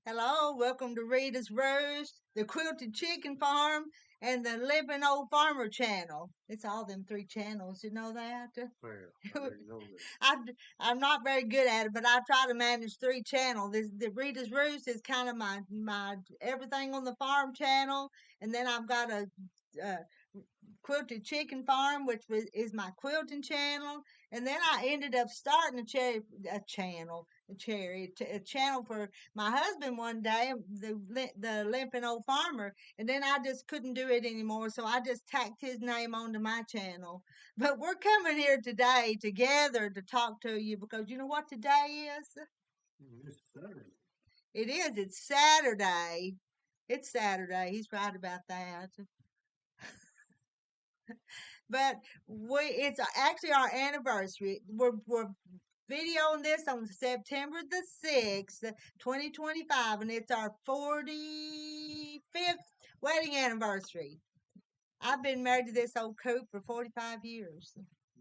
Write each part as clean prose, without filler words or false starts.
Hello, welcome to Rita's Roast, the Quilted Chicken Farm, and the Living Old Farmer channel. It's all them three channels, you know that? Well, I didn't know that. I, I'm not very good at it, but I try to manage three channels. The Rita's Roost is kind of my everything on the farm channel, and then I've got a Quilted Chicken Farm, is my quilting channel, and then I ended up starting a channel for my husband one day, the limping old farmer, and then I just couldn't do it anymore, so I just tacked his name onto my channel. But we're coming here today together to talk to you because you know what today is? It's Saturday. It is. It's Saturday. It's Saturday. He's right about that. But it's actually our anniversary. We're videoing this on September the 6th, 2025, and it's our 45th wedding anniversary. I've been married to this old coot for 45 years.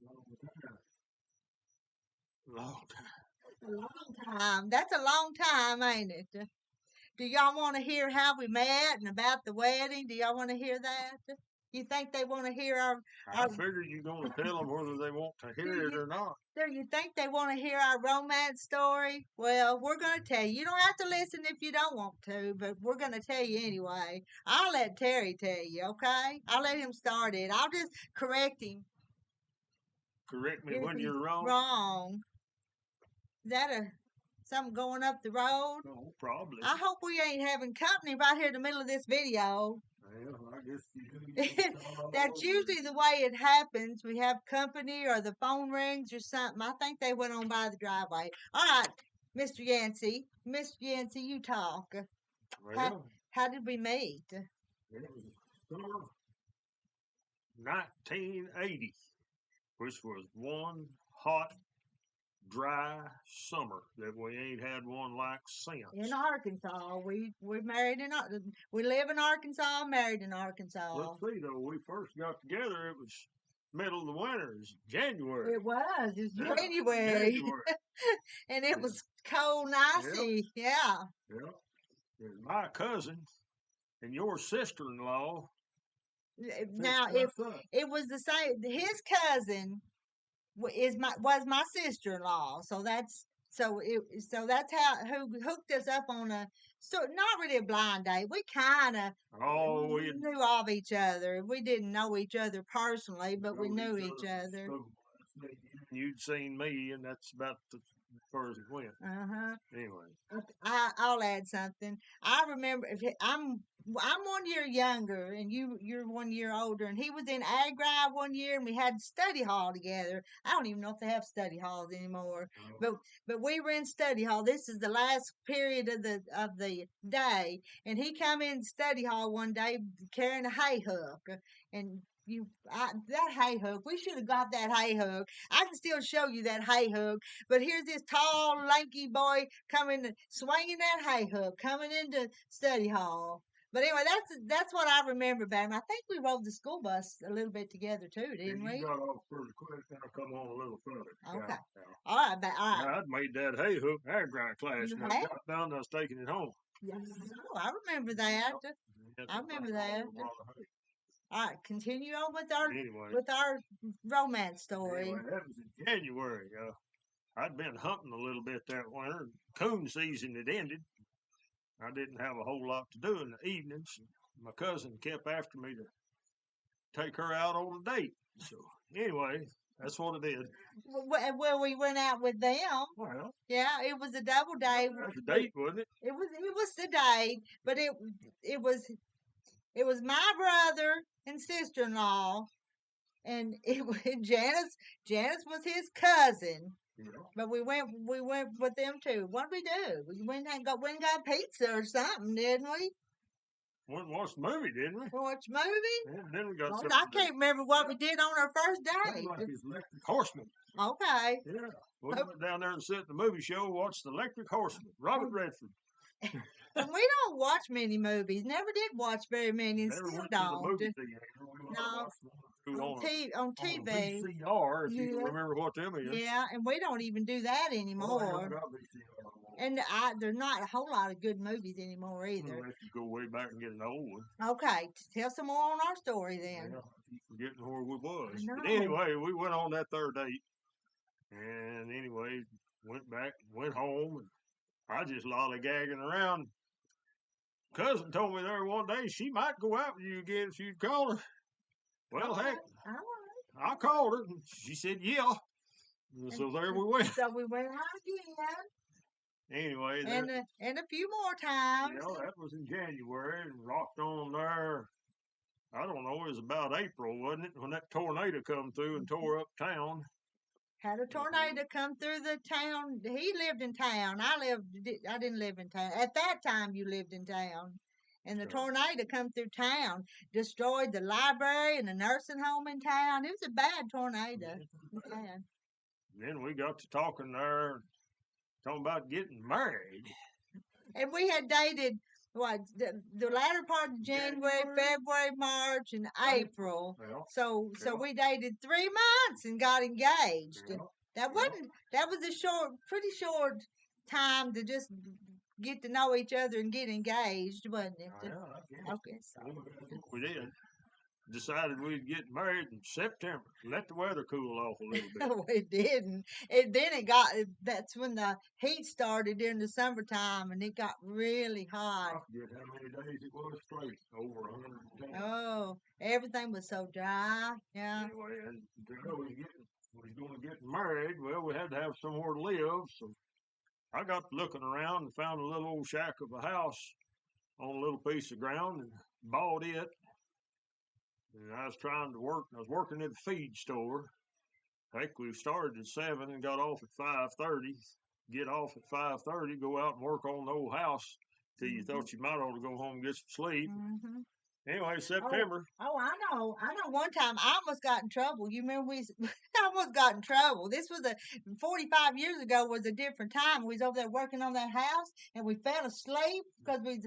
Long time. Long time. A long time. That's a long time, ain't it? Do y'all want to hear how we met and about the wedding? Do y'all want to hear that? You think they want to hear I our figured you're going to tell them whether they want to do hear it you or not. do you think they want to hear our romance story? Well, we're going to tell you. You don't have to listen if you don't want to, but we're going to tell you anyway. I'll let Terry tell you, okay? I'll let him start it. I'll just correct him Correct me if when he's you're wrong. wrong. Is that something going up the road? No, probably. I hope we ain't having company right here in the middle of this video. Well, I guess you That's usually the way it happens. We have company or the phone rings or something. I think they went on by the driveway. All right, Mr. Yancey. Mr. Yancey, you talk. How, Well, how did we meet? it was summer 1980, which was one hot, dry summer that we ain't had one like since. In Arkansas. We married in we live in Arkansas, married in Arkansas. Let's see, though, we first got together, it was middle of the winter, it was January. It was. It's Yeah, January. January. And it Yeah. was cold and Yep, icy. Yeah. yep. And my cousin and your sister-in-law Now, fixed if us up. it was the same, his cousin was my sister in law. So that's how who hooked us up on a not really a blind date. We kind of Oh, we knew of each other. We didn't know each other personally, but we knowed knew each each other from other. school. You'd seen me, and that's about as far as it went. Uh huh. Anyway, I'll add something. I remember I'm 1 year younger and you're 1 year older, and he was in ag drive 1 year and we had study hall together. I don't even know if they have study halls anymore, but uh, we were in study hall. This is the last period of the day, and he come in study hall one day carrying a hay hook, and that hay hook. We should have got that hay hook. I can still show you that hay hook. But here's this tall, lanky boy coming, swinging that hay hook, coming into study hall. But anyway, that's what I remember about him. I think we rode the school bus a little bit together too, yeah, didn't you we? got off pretty quick. I'll come on a little further. Okay. Yeah. All right, all right. Yeah, I'd made that hay hook ag grind class, You and I have? got down and I was taking it home. Yes. Oh, I remember that. Had I to bring remember home that. a lot of hay. All right, continue on Anyway, with our romance story. that was in January. I'd been hunting a little bit that winter. Coon season had ended. I didn't have a whole lot to do in the evenings. My cousin kept after me to take her out on a date. So anyway, that's what it is. Well, we went out with them. Well, Yeah, it was a double date. that's a date, wasn't it? It was the date, but it was my brother and sister in law, and it was Janice was his cousin. Yeah. But we went with them too. What did we do? We went and got pizza or something, didn't we? Went and watched the movie, didn't we? We watched a movie. And then we got Well, something I to can't do. remember what we did on our first Sounds date. like his Electric Horseman. Okay. Yeah. We went down there and sit at the movie show, watched the Electric Horseman, Robert Redford. And we don't watch many movies. Never did watch very many, and Never still went to the don't. movie theater. We might have No, watched one or two on on a TV. VCR, if you can Yeah, remember what them is. yeah, and we don't even do that Oh, I haven't anymore. got VCR. And there's not a whole lot of good movies anymore either. Unless you go way back and get an old one. Okay, tell some more on our story then. Yeah, you forgetting where we I was. But know. anyway, we went on that third date. And anyway, went back, went home, and I just lollygagging around. Cousin told me there one day she might go out with you again if you'd call her. Well, heck, All I called her, and she said, yeah. And so there we went. So we went out again. Anyway, And a few more times. that was in January, and rocked on there. I don't know, it was about April, wasn't it, when that tornado come through and tore up town. Had a tornado come through the town. He lived in town. I didn't live in town. At that time, you lived in town. And the tornado come through town, destroyed the library and the nursing home in town. It was a bad tornado. Yeah. Then we got to talking there, talking about getting married. And we had dated the latter part of January, February, March, and April. So we dated 3 months and got engaged. That was a pretty short time to just get to know each other and get engaged, wasn't it? Okay, so we did. Decided we'd get married in September. Let the weather cool off a little bit. We didn't. That's when the heat started during the summertime, and it got really hot. I forget how many days it was straight, over 110. Oh, everything was so dry. Yeah. Anyway, and we was going to get married. Well, we had to have somewhere to live, so I got looking around and found a little old shack of a house on a little piece of ground and bought it. And I was trying to work. I was working at the feed store. Heck, we started at 7 and got off at 5:30. Get off at 5:30, go out and work on the old house till you thought you might ought to go home and get some sleep. Mm-hmm. Anyway, September. Oh, I know. One time I almost got in trouble. You remember I almost got in trouble. This was 45 years ago was a different time. We was over there working on that house and we fell asleep because we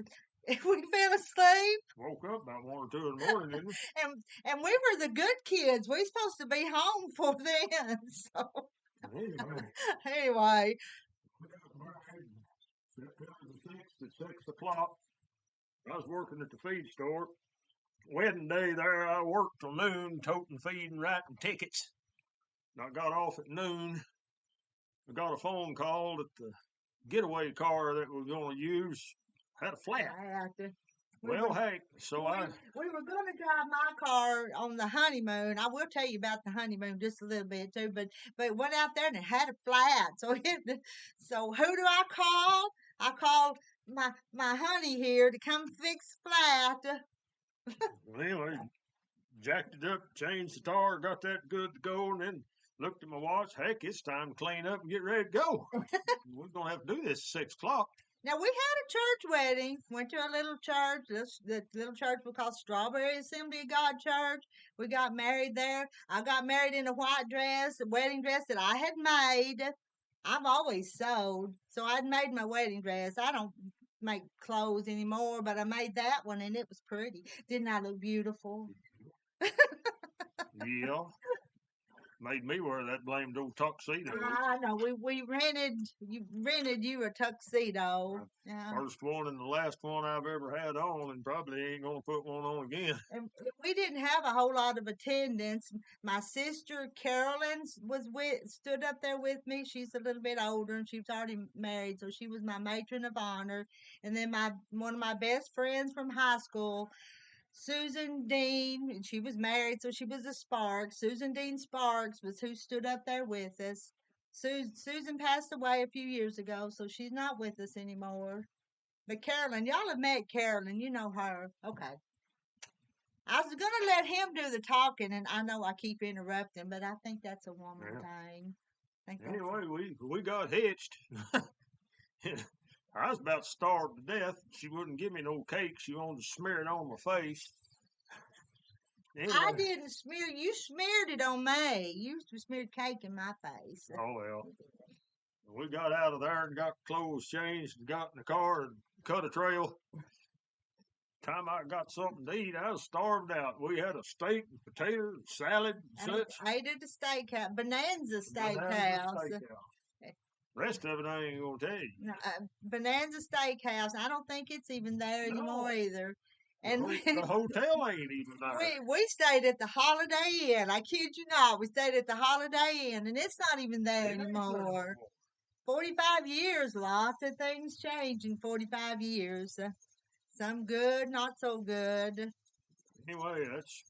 fell asleep. Woke up about 1 or 2 in the morning, didn't we? And we were the good kids. We supposed to be home for then. So anyway. We got married September the 6th at 6 o'clock. I was working at the feed store. Wedding day there, I worked till noon, toting feed and writing tickets. I got off at noon. I got a phone call that the getaway car that we were going to use had a flat. We were going to drive my car on the honeymoon. I will tell you about the honeymoon just a little bit too, but went out there and it had a flat. So who do I call? I called my honey here to come fix flat. Anyway, jacked it up, changed the tire, got that good to go, and then looked at my watch. Heck, it's time to clean up and get ready to go. We're going to have to do this at 6 o'clock. Now, we had a church wedding. Went to a little church. The little church was called Strawberry Assembly of God Church. We got married there. I got married in a white dress, a wedding dress that I had made. I've always sewed, so I'd made my wedding dress. I don't make clothes anymore, but I made that one, and it was pretty. Didn't I look beautiful? Yeah. Made me wear that blamed old tuxedo. I know. We rented you a tuxedo. Yeah. First one and the last one I've ever had on, and probably ain't gonna put one on again. And we didn't have a whole lot of attendance. My sister Carolyn stood up there with me. She's a little bit older and she was already married, so she was my matron of honor. And then one of my best friends from high school, Susan Dean, and she was married, so she was a Sparks. Susan Dean Sparks was who stood up there with us. Susan passed away a few years ago, so she's not with us anymore. But Carolyn, y'all have met Carolyn. You know her. Okay. I was going to let him do the talking, and I know I keep interrupting, but I think that's a woman thing. Anyway, we got hitched. I was about starved to death. She wouldn't give me no cake. She wanted to smear it on my face. Anyway. I didn't smear. You smeared it on me. You smeared cake in my face. Oh, well. We got out of there and got clothes changed and got in the car and cut a trail. Time I got something to eat, I was starved out. We had a steak and potatoes and salad and such. I ate at a steakhouse, Bonanza Steakhouse. Rest of it I ain't gonna tell you. No, Bonanza Steakhouse. I don't think it's even there anymore No, either. And the hotel ain't even there. we stayed at the Holiday Inn. I kid you not. We stayed at the Holiday Inn, and it's not even there It ain't there no anymore. more. 45 years, lots of things change in 45 years. Some good, not so good. Anyway, that's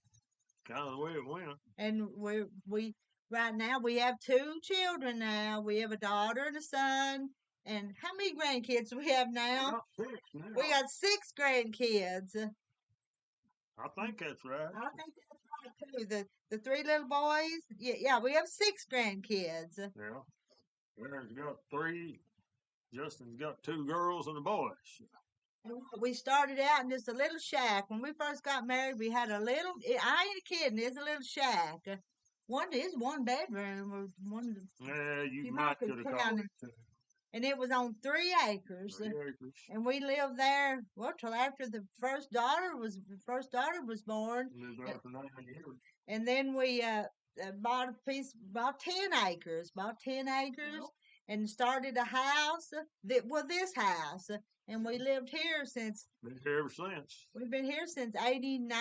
kind of the way it went. And we right now we have two children now. We have a daughter and a son. And how many grandkids do we have now? About 6 now. We got six grandkids. I think that's right. I think that's right too. The three little boys. Yeah, we have six grandkids. Yeah. Aaron's got 3. Justin's got 2 girls and a boy. We started out in just a little shack. When we first got married, we had a little. I ain't kidding. It's a little shack. One is one bedroom or one. Yeah, you might might could could have count called it. it And it was on 3 acres. 3 acres. And we lived there well till after the first daughter was born. Lived there for 9 years. And then we bought bought 10 acres, and started a house. This house, and we lived here since. Been here ever since. We've been here since '89.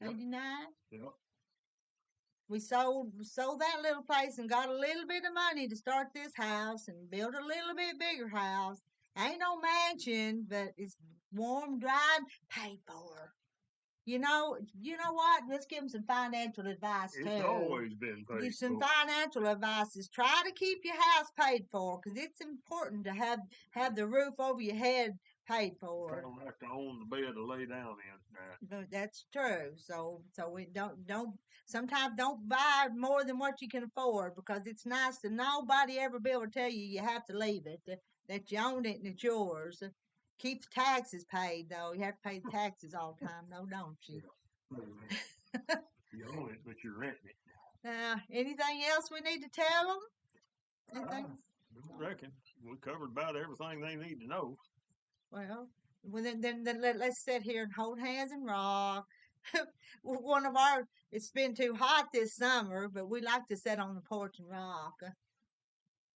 Yep. 89. Yep. We sold that little place and got a little bit of money to start this house and build a little bit bigger house. Ain't no mansion, but it's warm, dry, paid for. You know what? Let's give them some financial advice too. It's always been paid Give some for. financial advice is try to keep your house paid for because it's important to have the roof over your head paid for. Kind of like to own the bed to lay down in. But that's true. So we don't sometimes don't buy more than what you can afford because it's nice to nobody ever be able to tell you have to leave it that you own it and it's yours. Keep the taxes paid though. You have to pay the taxes all the time, though, don't you? Yeah. You own it, but you're renting it. Anything else we need to tell them? Anything? I reckon we covered about everything they need to know. Well, then let's sit here and hold hands and rock. It's been too hot this summer, but we like to sit on the porch and rock.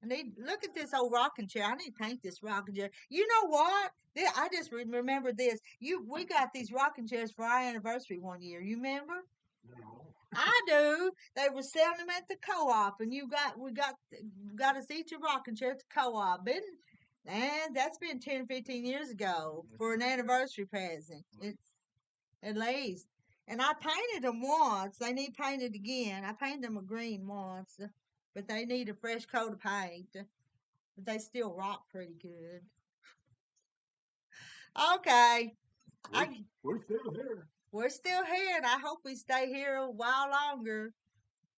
Look at this old rocking chair. I need to paint this rocking chair. You know what? I just remember this. We got these rocking chairs for our anniversary one year. You remember? No. I do. They were selling them at the co-op, and we got us each a rocking chair at the co-op. And that's been 10, 15 years ago for an anniversary present. It's at least. And I painted them once. They need painted again. I painted them a green once, but they need a fresh coat of paint. But they still rock pretty good. Okay. We're still here. We're still here, and I hope we stay here a while longer.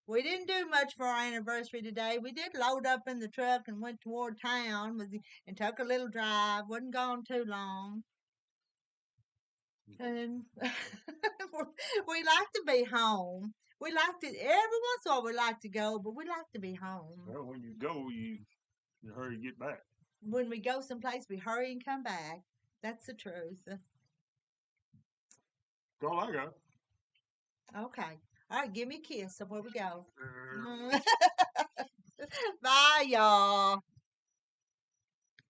We didn't do much for our anniversary today. We did load up in the truck and went toward town and took a little drive. Wasn't gone too long. And we like to be home. We like to every once in a while we like to go, but we like to be home. Well, when you go, you hurry to get back. When we go someplace, we hurry and come back. That's the truth. That's all I got. Okay. All right, give me a kiss. So where we go. Bye, y'all.